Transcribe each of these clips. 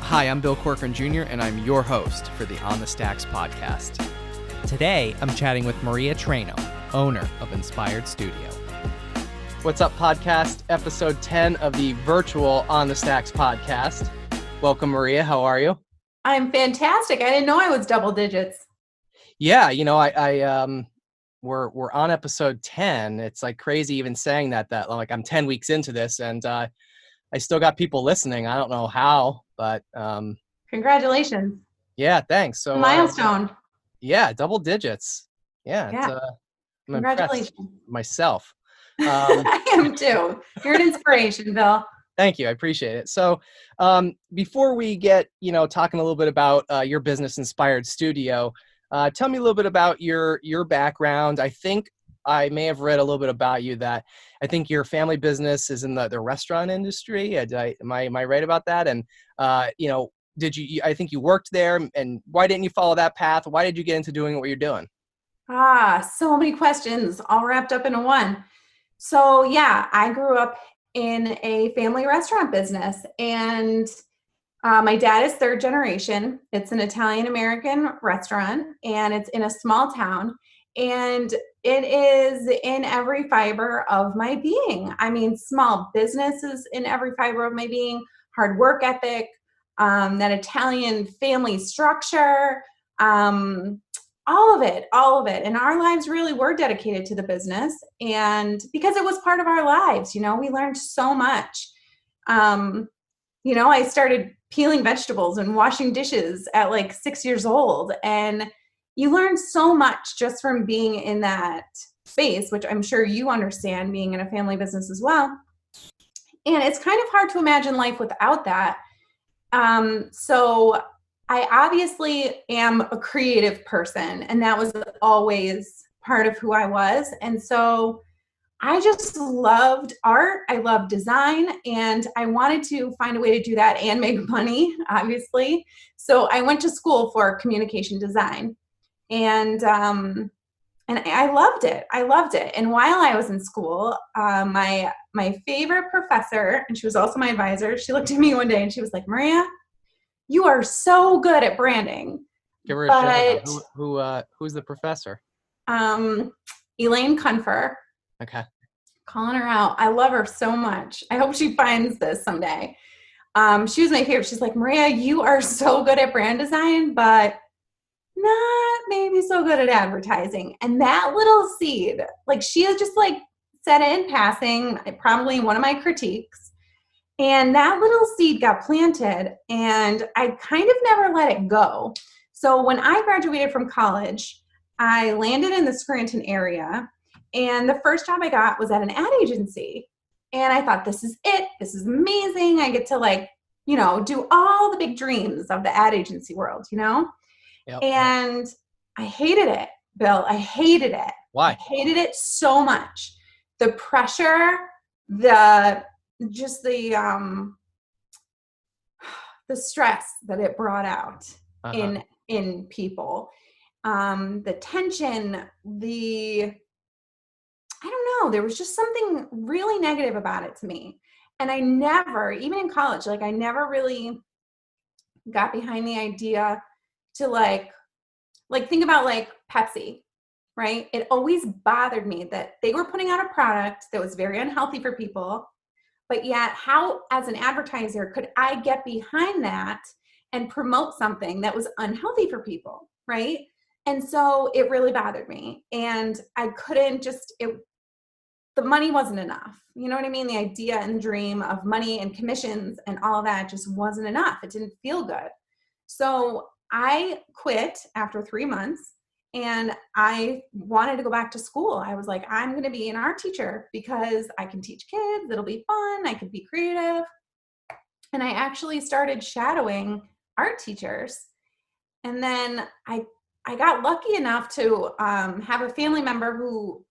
Hi, I'm Bill Corcoran Jr., and I'm your host for the On the Stacks podcast. Today, I'm chatting with Maria Traino, owner of Inspired Studio. What's up, podcast? Episode 10 of the virtual On the Stacks podcast. Welcome, Maria. How are you? I'm fantastic. I didn't know I was double digits. Yeah, we're on episode 10. It's like crazy even saying that like I'm 10 weeks into this, and I still got people listening. I don't know how, but Congratulations. yeah, thanks. So milestone. Yeah, double digits. Yeah. I'm Congratulations. impressed myself. I am too. You're an inspiration, Bill. Thank you. I appreciate it. So before we get, talking a little bit about your business, Inspired Studio, tell me a little bit about your background. I think I may have read a little bit about you that I think your family business is in the restaurant industry. Am I right about that? And, I think you worked there, and why didn't you follow that path? Why did you get into doing what you're doing? So many questions all wrapped up into one. So yeah, I grew up in a family restaurant business, and my dad is third generation. It's an Italian-American restaurant, and it's in a small town, and it is in every fiber of my being. I mean, small businesses in every fiber of my being, hard work ethic, that Italian family structure, all of it. And our lives really were dedicated to the business. And because it was part of our lives, we learned so much. I started peeling vegetables and washing dishes at like 6 years old. And you learn so much just from being in that space, which I'm sure you understand, being in a family business as well. And it's kind of hard to imagine life without that. So I obviously am a creative person, and that was always part of who I was. And so I just loved art. I loved design, and I wanted to find a way to do that and make money, obviously. So I went to school for communication design, and I loved it. And while I was in school, my favorite professor, and she was also my advisor, she looked at me one day and she was like, "Maria, you are so good at branding." Give her a shout out. Who's the professor? Elaine Cunfer. Okay. Calling her out. I love her so much. I hope she finds this someday. She was my favorite. She's like, "Maria, you are so good at brand design, but not maybe so good at advertising." And that little seed, like, she has just like said it in passing, probably in one of my critiques. And that little seed got planted, and I kind of never let it go. So when I graduated from college, I landed in the Scranton area, and the first job I got was at an ad agency. And I thought, this is it. This is amazing. I get to do all the big dreams of the ad agency world, Yep. And I hated it, Bill. I hated it. Why? I hated it so much. The pressure, the stress that it brought out in people, the tension, I don't know, there was just something really negative about it to me. And I never, even in college, I never really got behind the idea to think about Pepsi, right? It always bothered me that they were putting out a product that was very unhealthy for people, but yet how, as an advertiser, could I get behind that and promote something that was unhealthy for people, right? And so it really bothered me, and I couldn't the money wasn't enough. You know what I mean? The idea and the dream of money and commissions and all of that just wasn't enough. It didn't feel good. So I quit after 3 months, and I wanted to go back to school. I was like, I'm going to be an art teacher because I can teach kids. It'll be fun. I could be creative. And I actually started shadowing art teachers. And then I got lucky enough to have a family member who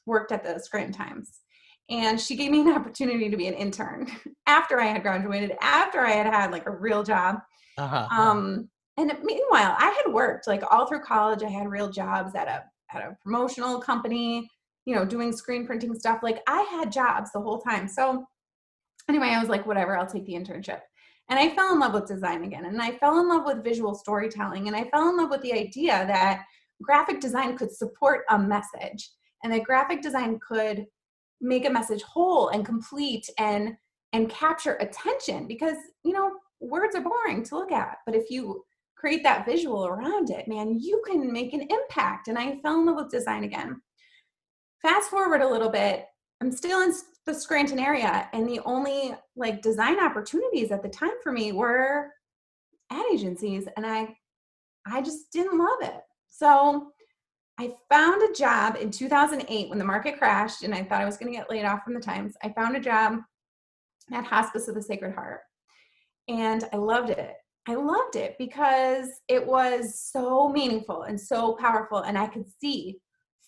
worked at the Scranton Times. And she gave me an opportunity to be an intern after I had graduated, after I had had a real job. And meanwhile, I had worked all through college. I had real jobs at a promotional company, doing screen printing stuff. I had jobs the whole time. So anyway, I was like, whatever, I'll take the internship. And I fell in love with design again. And I fell in love with visual storytelling. And I fell in love with the idea that graphic design could support a message, and that graphic design could make a message whole and complete and capture attention, because, you know, words are boring to look at, but if you create that visual around it, man, you can make an impact. And I fell in love with design again. Fast forward a little bit, I'm still in the Scranton area, and the only like design opportunities at the time for me were ad agencies, and I just didn't love it. So I found a job in 2008 when the market crashed and I thought I was going to get laid off from the Times. I found a job at Hospice of the Sacred Heart, and I loved it. I loved it because it was so meaningful and so powerful, and I could see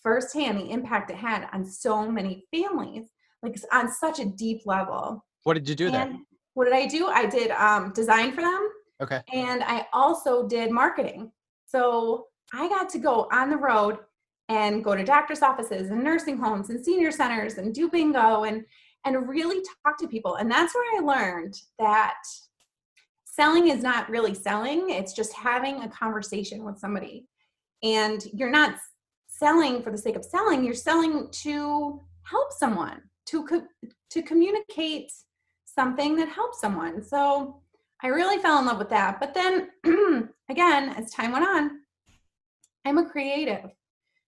firsthand the impact it had on so many families, like on such a deep level. What did you do there? And what did I do? I did design for them. Okay. And I also did marketing. So I got to go on the road and go to doctor's offices and nursing homes and senior centers and do bingo and really talk to people. And that's where I learned that selling is not really selling. It's just having a conversation with somebody. And you're not selling for the sake of selling. You're selling to help someone, to communicate something that helps someone. So I really fell in love with that. But then again, as time went on, I'm a creative.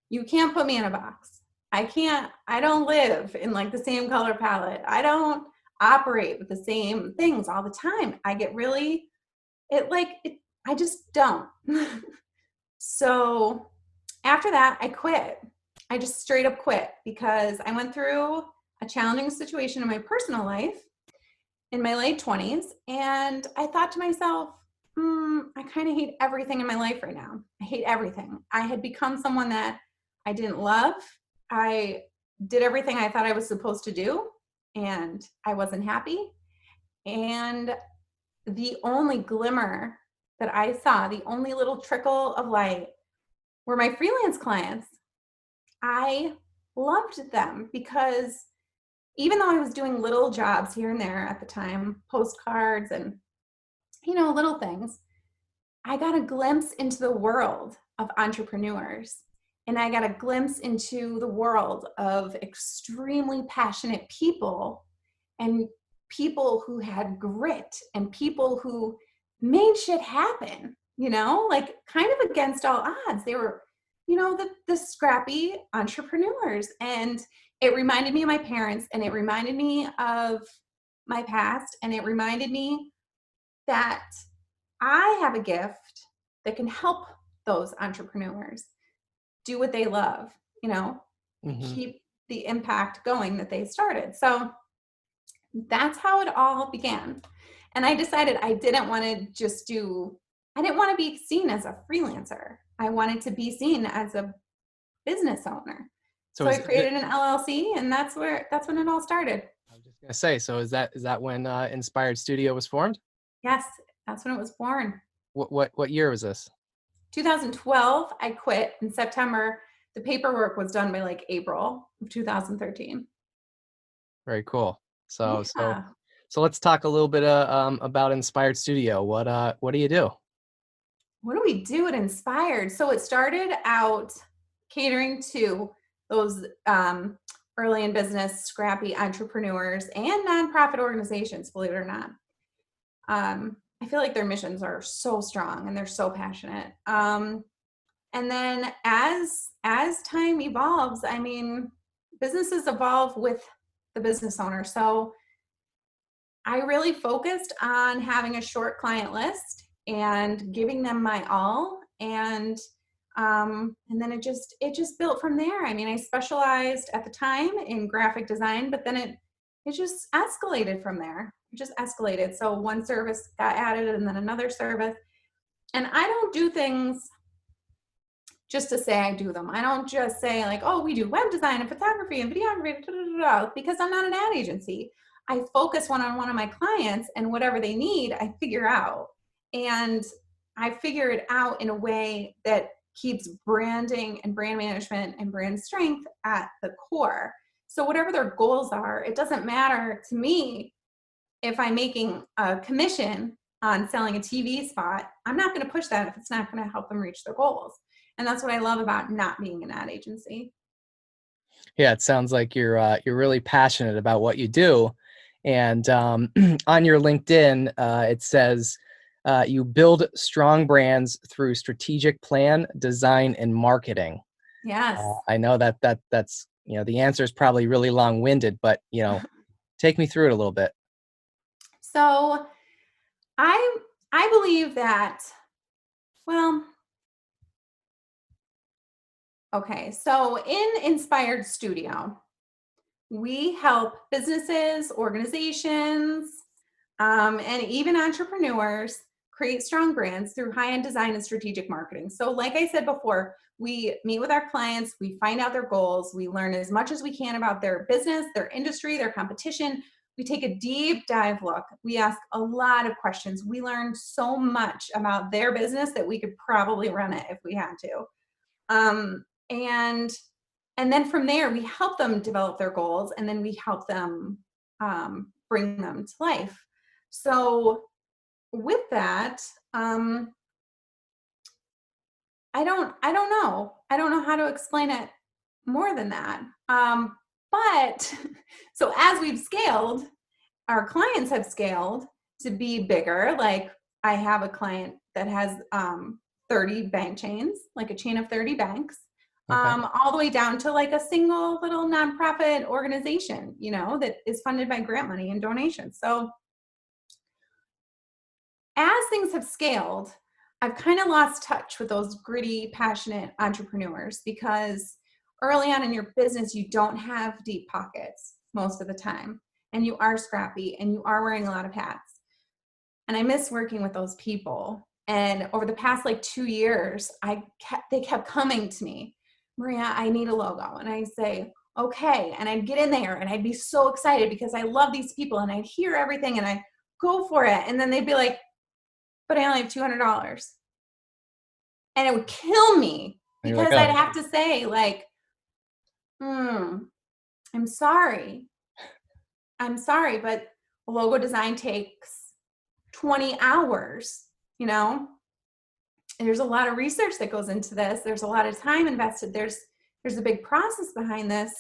You can't put me in a box. I don't live in like the same color palette. I don't operate with the same things all the time. I get really, I just don't. So after that, I quit. I just straight up quit because I went through a challenging situation in my personal life in my late 20s. And I thought to myself, I kind of hate everything in my life right now. I hate everything. I had become someone that I didn't love. I did everything I thought I was supposed to do, and I wasn't happy. And the only glimmer that I saw, the only little trickle of light, were my freelance clients. I loved them because even though I was doing little jobs here and there at the time, postcards and, you know, little things, I got a glimpse into the world of entrepreneurs. And I got a glimpse into the world of extremely passionate people, and people who had grit, and people who made shit happen, you know, like kind of against all odds. They were, you know, the scrappy entrepreneurs. And it reminded me of my parents, and it reminded me of my past, and it reminded me that I have a gift that can help those entrepreneurs do what they love, you know, keep the impact going that they started. So that's how it all began. And I decided I didn't want to be seen as a freelancer. I wanted to be seen as a business owner. So I created an LLC, and that's when it all started. I was just gonna say, so is that when Inspired Studio was formed? Yes, that's when it was born. What year was this? 2012. I quit in September. The paperwork was done by like April of 2013. Very cool. So Yeah. so let's talk a little bit about Inspired Studio. What do you do? What do we do at Inspired? So it started out catering to those early in business, scrappy entrepreneurs and nonprofit organizations, believe it or not. I feel like their missions are so strong and they're so passionate. And then as time evolves, I mean, businesses evolve with the business owner. So I really focused on having a short client list and giving them my all. And then it just built from there. I mean, I specialized at the time in graphic design, but then it just escalated from there. It just escalated. So one service got added and then another service. And I don't do things just to say I do them. I don't just say like, oh, we do web design and photography and videography, because I'm not an ad agency. I focus one-on-one on my clients, and whatever they need, I figure out. And I figure it out in a way that keeps branding and brand management and brand strength at the core. So whatever their goals are, it doesn't matter to me if I'm making a commission on selling a TV spot, I'm not going to push that if it's not going to help them reach their goals. And that's what I love about not being an ad agency. Yeah, it sounds like you're really passionate about what you do. And on your LinkedIn, it says you build strong brands through strategic plan, design, and marketing. Yes. I know that's the answer is probably really long-winded, but take me through it a little bit. So I I believe that, well, okay. So in Inspired Studio, we help businesses, organizations, and even entrepreneurs create strong brands through high-end design and strategic marketing. So like I said before, we meet with our clients, we find out their goals, we learn as much as we can about their business, their industry, their competition. We take a deep dive look. We ask a lot of questions. We learn so much about their business that we could probably run it if we had to. Um, and and then from there, we help them develop their goals, and then we help them bring them to life. So with that, I don't know how to explain it more than that. But so as we've scaled, our clients have scaled to be bigger. Like I have a client that has 30 bank chains, like a chain of 30 banks, Okay. all the way down to like a single little nonprofit organization, that is funded by grant money and donations. So as things have scaled, I've kind of lost touch with those gritty, passionate entrepreneurs because early on in your business, you don't have deep pockets most of the time, and you are scrappy and you are wearing a lot of hats. And I miss working with those people. And over the past like 2 years, they kept coming to me, Maria, I need a logo. And I say, okay. And I'd get in there and I'd be so excited because I love these people and I'd hear everything and I go for it. And then they'd be like, but I only have $200. And it would kill me And you're like, because oh, I'd have to say like, I'm sorry. I'm sorry, but logo design takes 20 hours, and there's a lot of research that goes into this. There's a lot of time invested. There's a big process behind this.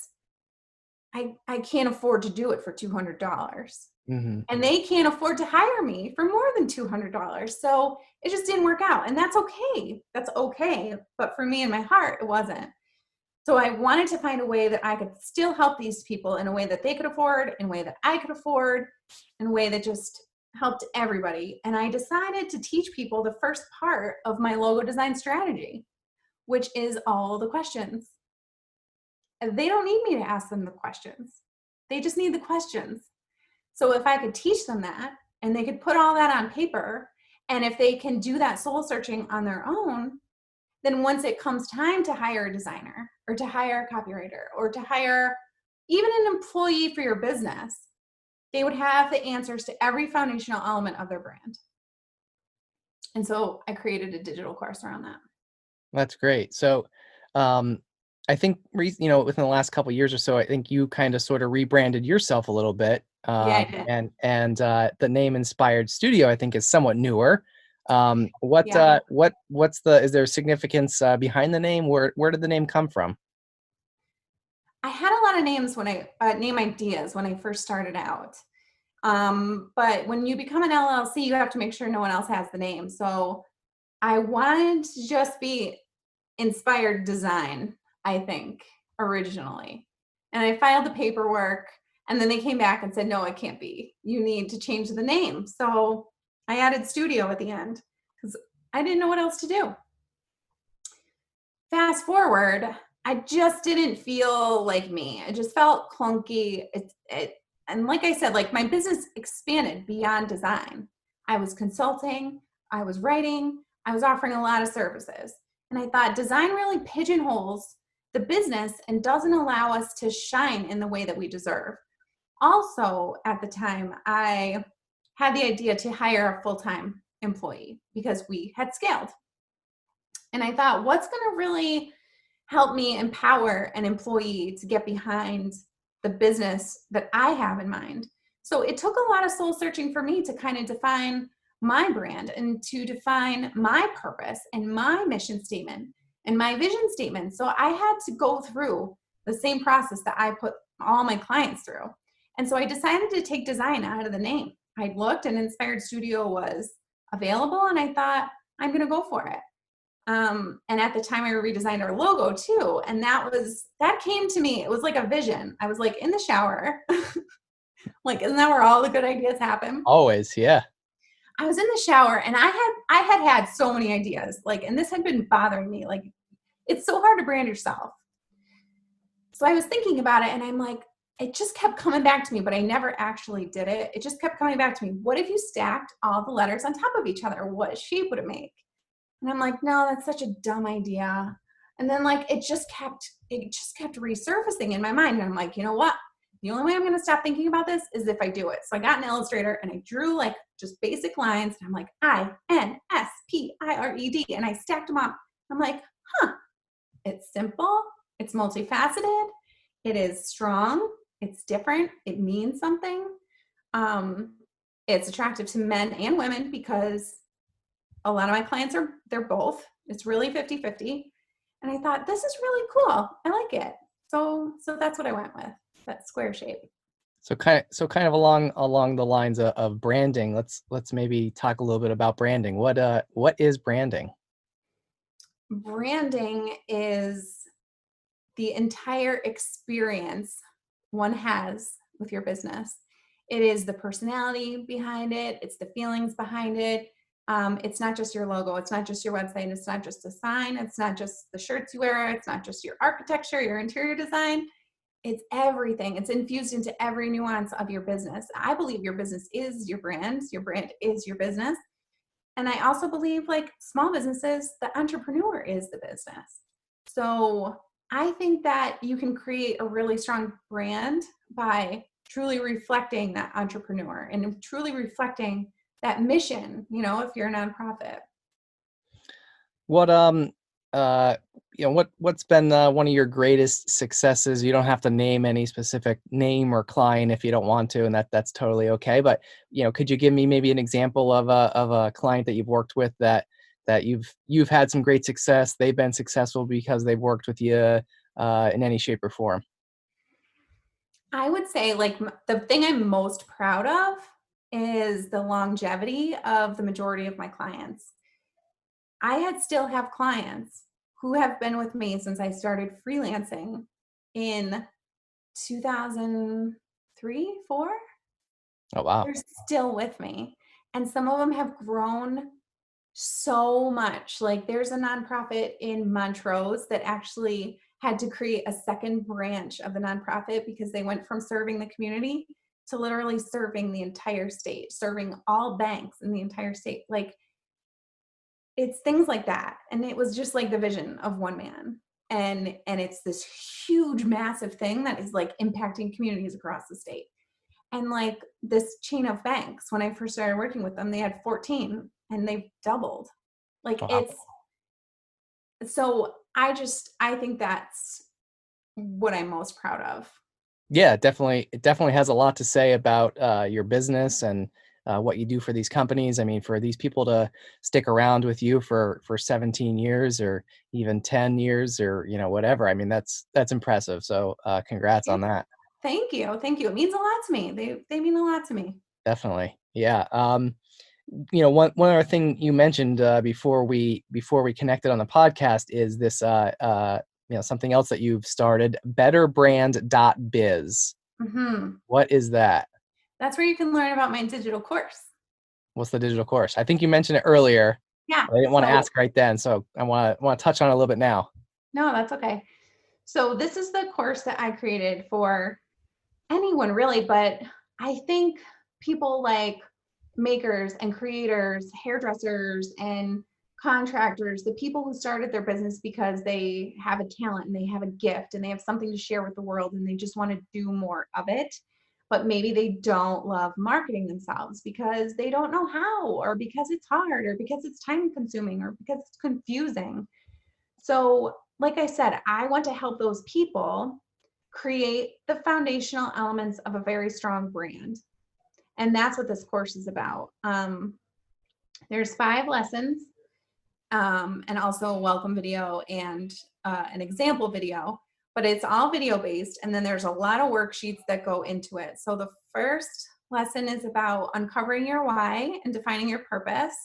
I can't afford to do it for $200. mm-hmm. And they can't afford to hire me for more than $200. So it just didn't work out. And that's okay. That's okay. But for me in my heart, it wasn't. So I wanted to find a way that I could still help these people in a way that they could afford, in a way that I could afford, in a way that just helped everybody. And I decided to teach people the first part of my logo design strategy, which is all the questions. They don't need me to ask them the questions. They just need the questions. So if I could teach them that and they could put all that on paper, and if they can do that soul searching on their own, then once it comes time to hire a designer or to hire a copywriter or to hire even an employee for your business, they would have the answers to every foundational element of their brand. And so I created a digital course around that. That's great. So, I think within the last couple of years or so, I think you kind of sort of rebranded yourself a little bit. Yeah, I did. And the name Inspired Studio, I think, is somewhat newer. Yeah. Is there significance behind the name? Where did the name come from? I had a lot of name ideas when I first started out. But when you become an LLC, you have to make sure no one else has the name. So I wanted to just be Inspired Design, I think, originally. And I filed the paperwork, and then they came back and said, no, it can't be. You need to change the name. So I added studio at the end because I didn't know what else to do. Fast forward, I just didn't feel like me. It just felt clunky. And like I said, like my business expanded beyond design. I was consulting, I was writing, I was offering a lot of services. And I thought design really pigeonholes the business and doesn't allow us to shine in the way that we deserve. Also, at the time, I had the idea to hire a full-time employee because we had scaled. And I thought, what's going to really help me empower an employee to get behind the business that I have in mind? So it took a lot of soul searching for me to kind of define my brand and to define my purpose and my mission statement and my vision statement. So I had to go through the same process that I put all my clients through. And so I decided to take design out of the name. I looked and Inspired Studio was available and I thought, I'm going to go for it. And at the time I redesigned our logo too. And that came to me. It was like a vision. I was like in the shower. Like, isn't that where all the good ideas happen? Always, yeah. I was in the shower and I had so many ideas. Like, and this had been bothering me. Like, it's so hard to brand yourself. So I was thinking about it and I'm like, it just kept coming back to me, but I never actually did it. It just kept coming back to me. What if you stacked all the letters on top of each other? What shape would it make? And I'm like, no, that's such a dumb idea. And then like it just kept resurfacing in my mind. And I'm like, you know what? The only way I'm gonna stop thinking about this is if I do it. So I got an Illustrator and I drew like just basic lines. And I'm like, INSPIRED. And I stacked them up. I'm like, it's simple, it's multifaceted, it is strong, it's different, it means something. It's attractive to men and women because a lot of my clients they're both. It's really 50-50. And I thought, this is really cool. I like it. So that's what I went with, that square shape. So kind of along the lines of branding, let's maybe talk a little bit about branding. What is branding? Branding is the entire experience one has with your business. It is the personality behind it. It's the feelings behind it. It's not just your logo. It's not just your website. It's not just a sign. It's not just the shirts you wear. It's not just your architecture, your interior design. It's everything. It's infused into every nuance of your business. I believe your business is your brand. Your brand is your business. And I also believe like small businesses, the entrepreneur is the business. So I think that you can create a really strong brand by truly reflecting that entrepreneur and truly reflecting that mission, if you're a nonprofit. What what's been one of your greatest successes? You don't have to name any specific name or client if you don't want to, and that's totally okay. But could you give me maybe an example of a client that you've worked with that you've had some great success? They've been successful because they've worked with you in any shape or form. I would say like the thing I'm most proud of is the longevity of the majority of my clients. I still have clients who have been with me since I started freelancing in 2003, 4. Oh, wow. They're still with me. And some of them have grown so much. Like there's a nonprofit in Montrose that actually had to create a second branch of the nonprofit because they went from serving the community to literally serving the entire state, serving all banks in the entire state. Like it's things like that. And it was just like the vision of one man. And it's this huge, massive thing that is like impacting communities across the state. And like this chain of banks, when I first started working with them, they had 14 and they've doubled. Like Wow. it's, so I think that's what I'm most proud of. Yeah, definitely. It definitely has a lot to say about your business and what you do for these companies. I mean, for these people to stick around with you for 17 years or even 10 years or whatever. I mean, that's impressive. So congrats Yeah. on that. Thank you. Thank you. It means a lot to me. They mean a lot to me. Definitely. Yeah. One other thing you mentioned before we connected on the podcast is this something else that you've started, betterbrand.biz. Mm-hmm. What is that? That's where you can learn about my digital course. What's the digital course? I think you mentioned it earlier. Yeah. I didn't want to So ask right then, so I want to touch on it a little bit now. no, that's okay. So this is the course that I created for anyone really, but I think people like makers and creators, hairdressers and contractors, the people who started their business because they have a talent and they have a gift and they have something to share with the world and they just want to do more of it. But maybe they don't love marketing themselves because they don't know how, or because it's hard, or because it's time consuming, or because it's confusing. So, like I said, I want to help those people create the foundational elements of a very strong brand. And that's what this course is about. There's 5 lessons, and also a welcome video and an example video, but it's all video based. And then there's a lot of worksheets that go into it. So the first lesson is about uncovering your why and defining your purpose.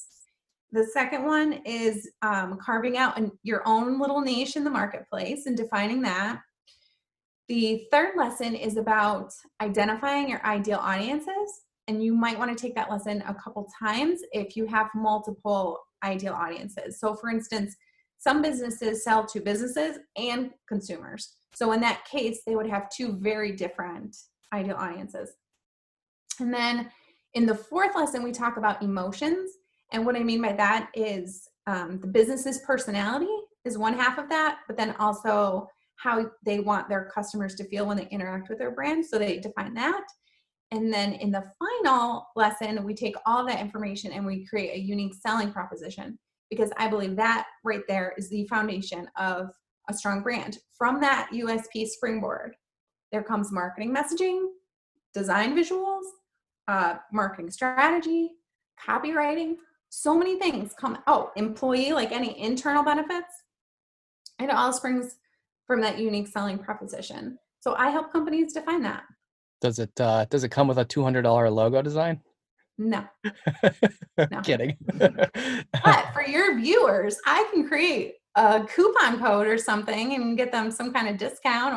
The second one is carving out your own little niche in the marketplace and defining that. The third lesson is about identifying your ideal audiences. And you might want to take that lesson a couple times if you have multiple ideal audiences. So for instance, some businesses sell to businesses and consumers. So in that case, they would have 2 very different ideal audiences. And then in the fourth lesson, we talk about emotions. And what I mean by that is the business's personality is one half of that, but then also how they want their customers to feel when they interact with their brand. So they define that. And then in the final lesson, we take all that information and we create a unique selling proposition, because I believe that right there is the foundation of a strong brand. From that USP springboard, there comes marketing messaging, design visuals, marketing strategy, copywriting, so many things come. Oh, employee, like any internal benefits. It all springs from that unique selling proposition. So I help companies define that. Does it come with a $200 logo design? No. No. Kidding. But for your viewers, I can create a coupon code or something and get them some kind of discount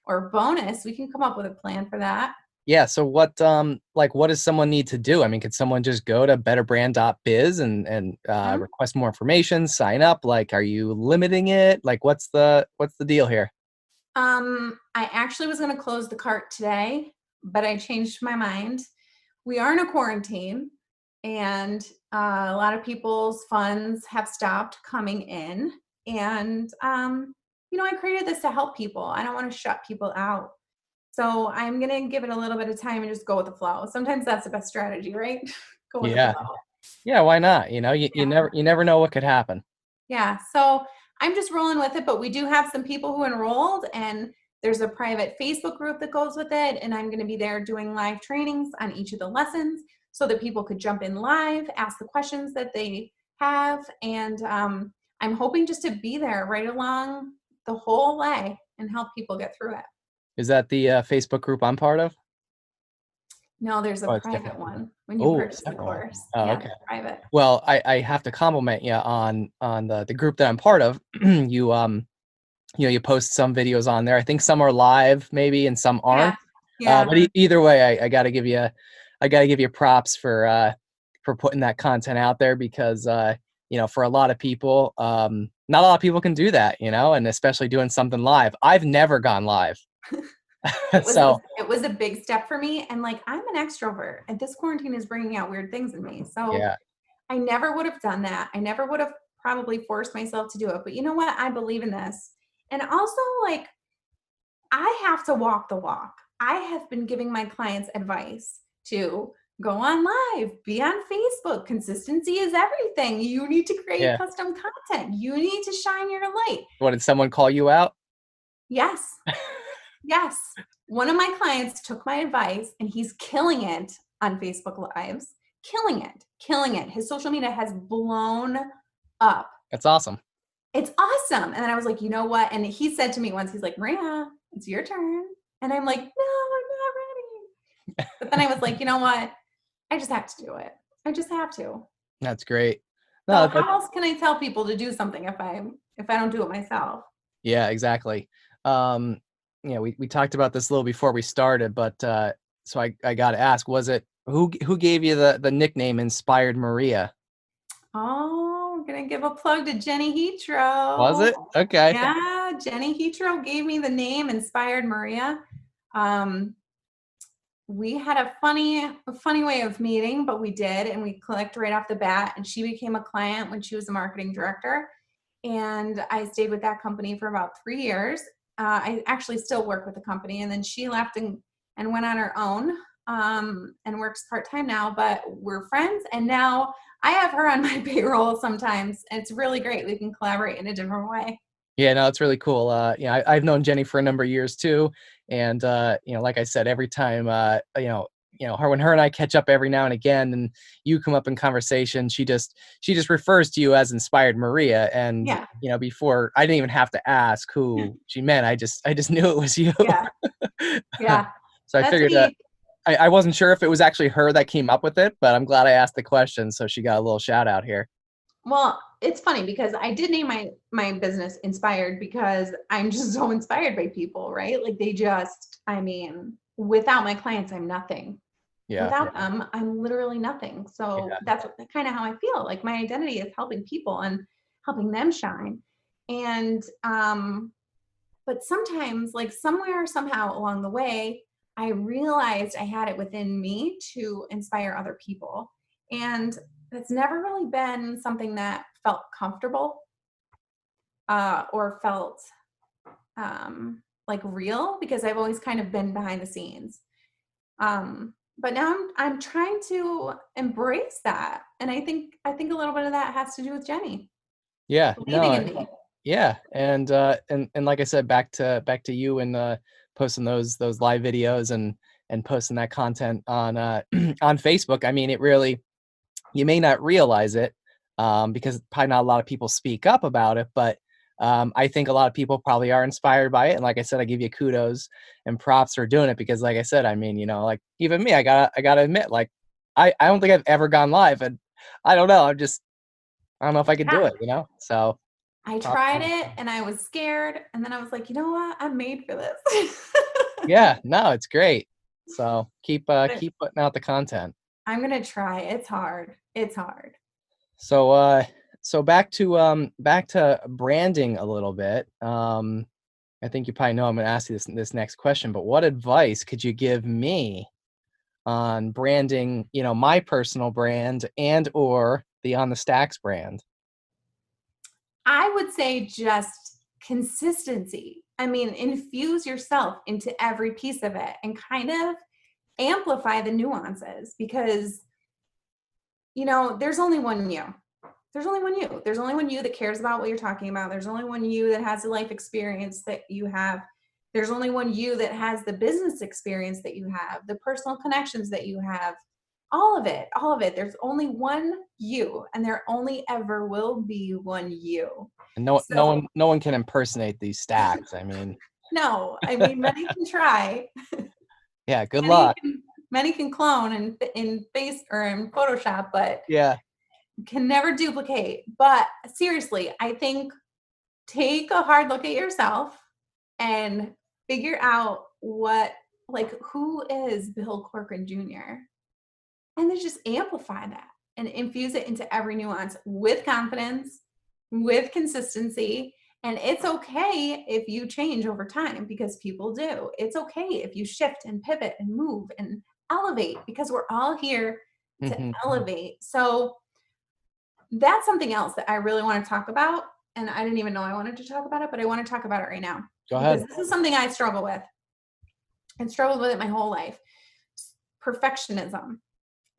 or bonus. We can come up with a plan for that. Yeah. So what does someone need to do? I mean, could someone just go to betterbrand.biz and request more information, sign up? Like, are you limiting it? Like, what's the deal here? I actually was going to close the cart today, but I changed my mind. We are in a quarantine, and a lot of people's funds have stopped coming in. And, I created this to help people. I don't want to shut people out. So I'm going to give it a little bit of time and just go with the flow. Sometimes that's the best strategy, right? Go with the flow. Yeah. Why not? You never know what could happen. Yeah. So I'm just rolling with it, but we do have some people who enrolled, and there's a private Facebook group that goes with it. And I'm going to be there doing live trainings on each of the lessons so that people could jump in live, ask the questions that they have. And I'm hoping just to be there right along the whole way and help people get through it. Is that the Facebook group I'm part of? No, there's a private one when you purchase the course. Oh, yeah, okay. Private. Well, I have to compliment you on the group that I'm part of. You post some videos on there. I think some are live maybe and some aren't. Yeah. But either way, I gotta give you props for putting that content out there, because for a lot of people, not a lot of people can do that, and especially doing something live. I've never gone live. It was a big step for me. And like, I'm an extrovert, and this quarantine is bringing out weird things in me. So yeah. I never would have done that. I never would have probably forced myself to do it. But you know what? I believe in this. And also, like, I have to walk the walk. I have been giving my clients advice to go on live, be on Facebook. Consistency is everything. You need to create custom content. You need to shine your light. What, did someone call you out? Yes. Yes. One of my clients took my advice, and he's killing it on Facebook Lives. Killing it. His social media has blown up. That's awesome. It's awesome. And then I was like, you know what? And he said to me once, he's like, Maria, it's your turn. And I'm like, no, I'm not ready. But then I was like, you know what? I just have to do it. I just have to. That's great. No, how else can I tell people to do something if I don't do it myself? Yeah, exactly. We talked about this a little before we started, but so I got to ask, was it who gave you the nickname Inspired Maria? Oh, we're gonna give a plug to Jenny Hetro. Was it? Okay. Yeah, Jenny Hetro gave me the name Inspired Maria. We had a funny way of meeting, but we did, and we clicked right off the bat. And she became a client when she was a marketing director, and I stayed with that company for about 3 years. I actually still work with the company, and then she left and went on her own and works part-time now, but we're friends. And now I have her on my payroll sometimes. And it's really great. We can collaborate in a different way. Yeah, no, it's really cool. I've known Jenny for a number of years too. And, like I said, every time, her and I catch up every now and again, and you come up in conversation, she just refers to you as Inspired Maria. And, Yeah. before I didn't even have to ask who she meant. I just knew it was you. Yeah. Yeah. So I That's figured me. I wasn't sure if it was actually her that came up with it, but I'm glad I asked the question. So she got a little shout out here. Well, it's funny because I did name my business Inspired because I'm just so inspired by people, right? Like without my clients, I'm nothing. Yeah. Without them, I'm literally nothing. So Yeah. that's kind of how I feel. Like my identity is helping people and helping them shine. And but sometimes, like somewhere, somehow along the way, I realized I had it within me to inspire other people. And it's never really been something that felt comfortable or felt like real, because I've always kind of been behind the scenes. But now I'm trying to embrace that, and I think a little bit of that has to do with Jenny Yeah. believing in No. me. Yeah. And like I said, back to you and posting those live videos and posting that content on on Facebook. I mean, it really, you may not realize it, because probably not a lot of people speak up about it, but I think a lot of people probably are inspired by it. And like I said, I give you kudos and props for doing it, because like I said, I mean, like even me, I gotta admit, like I don't think I've ever gone live, and I don't know, I don't know if I could do Yeah. it. So I props to tried you. it and I was scared, and then I was like, you know what? I'm made for this. Yeah, no, it's great. So But keep putting out the content. I'm gonna try. It's hard. It's hard. So back to branding a little bit. I think you probably know I'm going to ask you this next question, but what advice could you give me on branding, my personal brand and or the On the Stacks brand? I would say just consistency. I mean, infuse yourself into every piece of it and kind of amplify the nuances, because there's only one you. There's only one you. There's only one you that cares about what you're talking about. There's only one you that has the life experience that you have. There's only one you that has the business experience that you have, the personal connections that you have, all of it, all of it. There's only one you, and there only ever will be one you. And So no one can impersonate these stacks. I mean, no, I mean, many can try. yeah, good Many luck. can, many can clone in face or in Photoshop, but Yeah. can never duplicate. But seriously, I think take a hard look at yourself and figure out who is Bill Corcoran Jr. And then just amplify that and infuse it into every nuance with confidence, with consistency. And it's okay if you change over time, because people do. It's okay if you shift and pivot and move and elevate, because we're all here to Hmm. elevate. So that's something else that I really want to talk about. And I didn't even know I wanted to talk about it, but I want to talk about it right now, Go because ahead. this is something I struggle with and struggled with it my whole life. Perfectionism.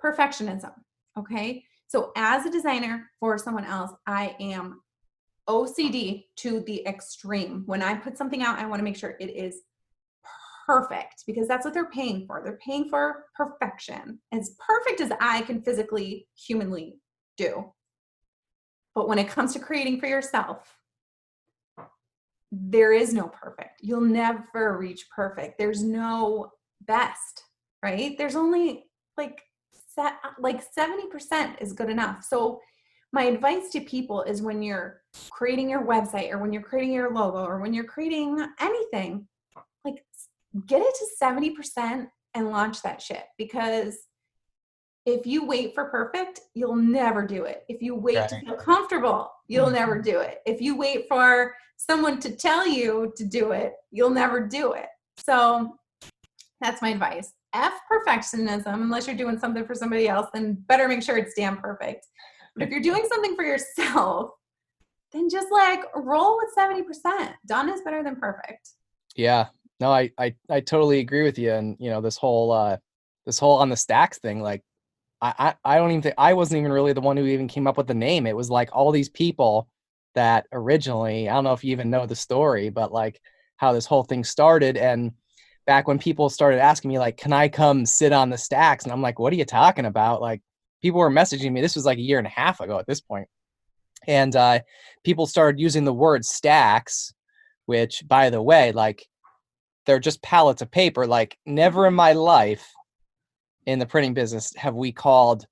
Perfectionism. Okay. So as a designer for someone else, I am OCD to the extreme. When I put something out, I want to make sure it is perfect, because that's what they're paying for. They're paying for perfection, as perfect as I can physically, humanly do. But when it comes to creating for yourself, there is no perfect. You'll never reach perfect. There's no best, right? There's only like 70% is good enough. So my advice to people is, when you're creating your website, or when you're creating your logo, or when you're creating anything, like get it to 70% and launch that shit. Because if you wait for perfect, you'll never do it. If you wait to Right. feel comfortable, you'll never do it. If you wait for someone to tell you to do it, you'll never do it. So that's my advice. F perfectionism. Unless you're doing something for somebody else, then better make sure it's damn perfect. But if you're doing something for yourself, then just roll with 70%. Done is better than perfect. Yeah. No, I totally agree with you. And this whole On the Stacks thing, like I don't even think, I wasn't even really the one who even came up with the name. It was like all these people that originally, I don't know if you even know the story, but like how this whole thing started. And back when people started asking me like, can I come sit on the stacks? And I'm like, what are you talking about? Like, people were messaging me. This was like a year and a half ago at this point. And people started using the word stacks, which, by the way, like, they're just pallets of paper. Like, never in my life in the printing business have we called,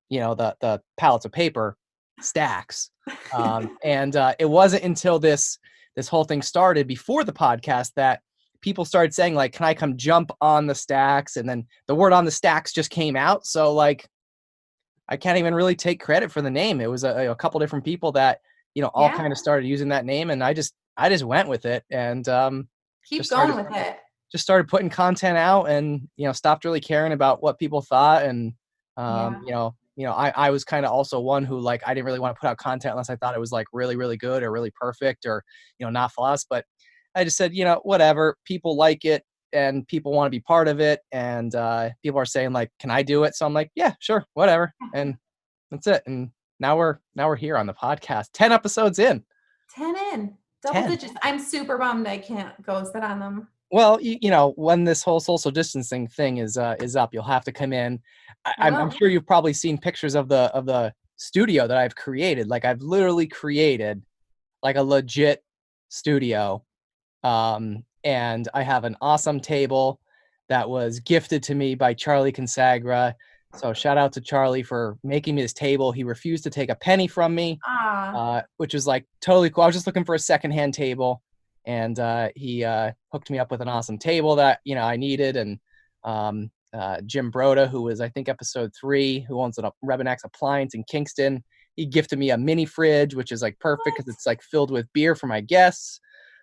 the pallets of paper stacks. And it wasn't until this whole thing started before the podcast that people started saying like, can I come jump on the stacks? And then the word on the stacks just came out. So like, I can't even really take credit for the name. It was a couple different people that, all Yeah. kind of started using that name, and I just Keep went with it, and going just started with it. putting content out, and stopped really caring about what people thought. And Yeah. I was kind of also one who, like, I didn't really want to put out content unless I thought it was like really, really good or really perfect or not flawless. But I just said, whatever, people like it and people want to be part of it, and people are saying like, can I do it? So I'm like, yeah, sure, whatever. And that's it. And now we're here on the podcast, 10 episodes in. 10 in. Double 10. digits. I'm super bummed I can't go sit on them. Well, when this whole social distancing thing is up, you'll have to come in. I'm Well, sure you've probably seen pictures of the studio that I've created. Like, I've literally created like a legit studio. And I have an awesome table that was gifted to me by Charlie Consagra. So shout out to Charlie for making me this table. He refused to take a penny from me, which is like totally cool. I was just looking for a secondhand table, and he hooked me up with an awesome table that I needed. And Jim Broda, who was, I think, episode 3, who owns a Rebenax appliance in Kingston, he gifted me a mini fridge, which is like perfect because it's like filled with beer for my guests.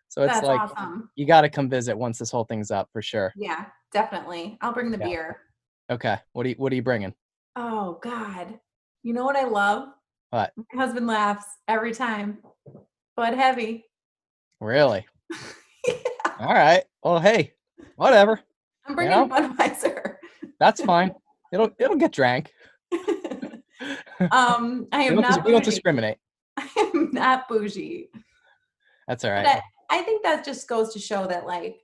So it's that's like, awesome. you got to come visit once this whole thing's up, for sure. Yeah, definitely. I'll bring the Yeah. beer. Okay. What are you bringing? Oh God. You know what I love? What? My husband laughs every time. Bud Heavy. Really? Yeah. All right. Well, hey, whatever. I'm bringing Budweiser. That's fine. It'll get drank. I am not We don't bougie. discriminate. I am not bougie. That's all right. But I think that just goes to show that, like,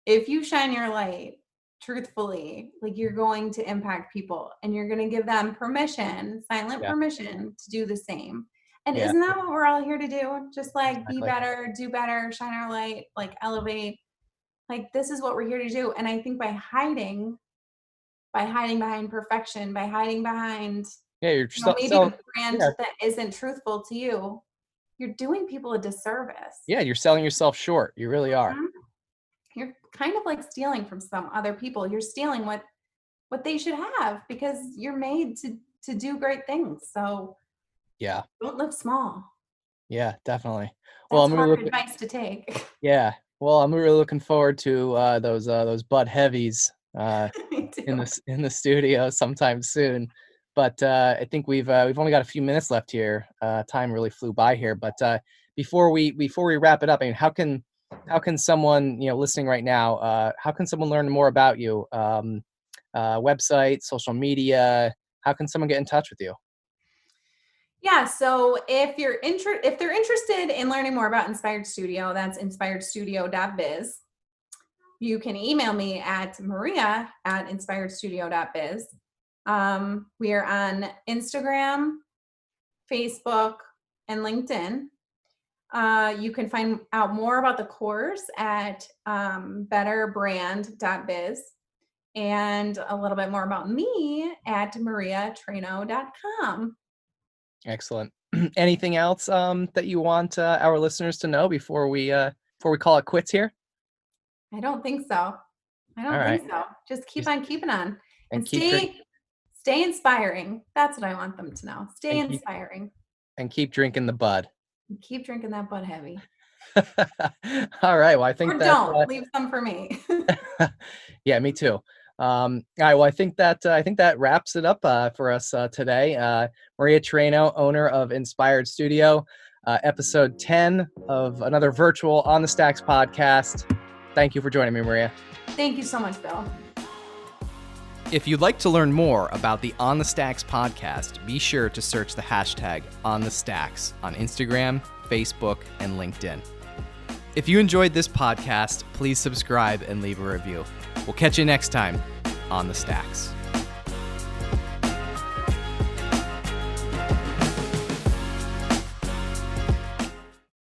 if you shine your light truthfully, like, you're going to impact people and you're going to give them permission, silent permission to do the same. And Yeah. isn't that what we're all here to do? Just like Exactly. be better, do better, shine our light, like elevate. Like, this is what we're here to do. And I think by hiding behind perfection, by hiding behind You're maybe a brand that isn't truthful to you, you're doing people a disservice. Yeah, you're selling yourself short. You really are. You're kind of like stealing from some other people. You're stealing what they should have, because you're made to do great things. So yeah, don't live small. Yeah, definitely. That's hard advice to take. Yeah. Well, I'm really looking forward to those Bud Heavies in the studio sometime soon. But I think we've only got a few minutes left here. Time really flew by here. But before we wrap it up, I mean, how can someone listening right now? How can someone learn more about you? Website, social media. How can someone get in touch with you? Yeah, so if they're interested in learning more about Inspired Studio, that's inspiredstudio.biz. You can email me at maria@inspiredstudio.biz. We are on Instagram, Facebook, and LinkedIn. You can find out more about the course at betterbrand.biz, and a little bit more about me at mariatraino.com. Excellent. Anything else that you want our listeners to know before we call it quits here? I don't think so. Think so. Just keep on keeping on, and stay inspiring. That's what I want them to know. Stay inspiring. And keep drinking the Bud. Keep drinking that Bud Heavy. All right. Well, I think don't leave some for me. Yeah, me too. All right. Well, I think that wraps it up for us today. Maria Traino, owner of Inspired Studio, episode 10 of another virtual On the Stacks podcast. Thank you for joining me, Maria. Thank you so much, Bill. If you'd like to learn more about the On the Stacks podcast, be sure to search the hashtag On the Stacks on Instagram, Facebook, and LinkedIn. If you enjoyed this podcast, please subscribe and leave a review. We'll catch you next time on The Stacks.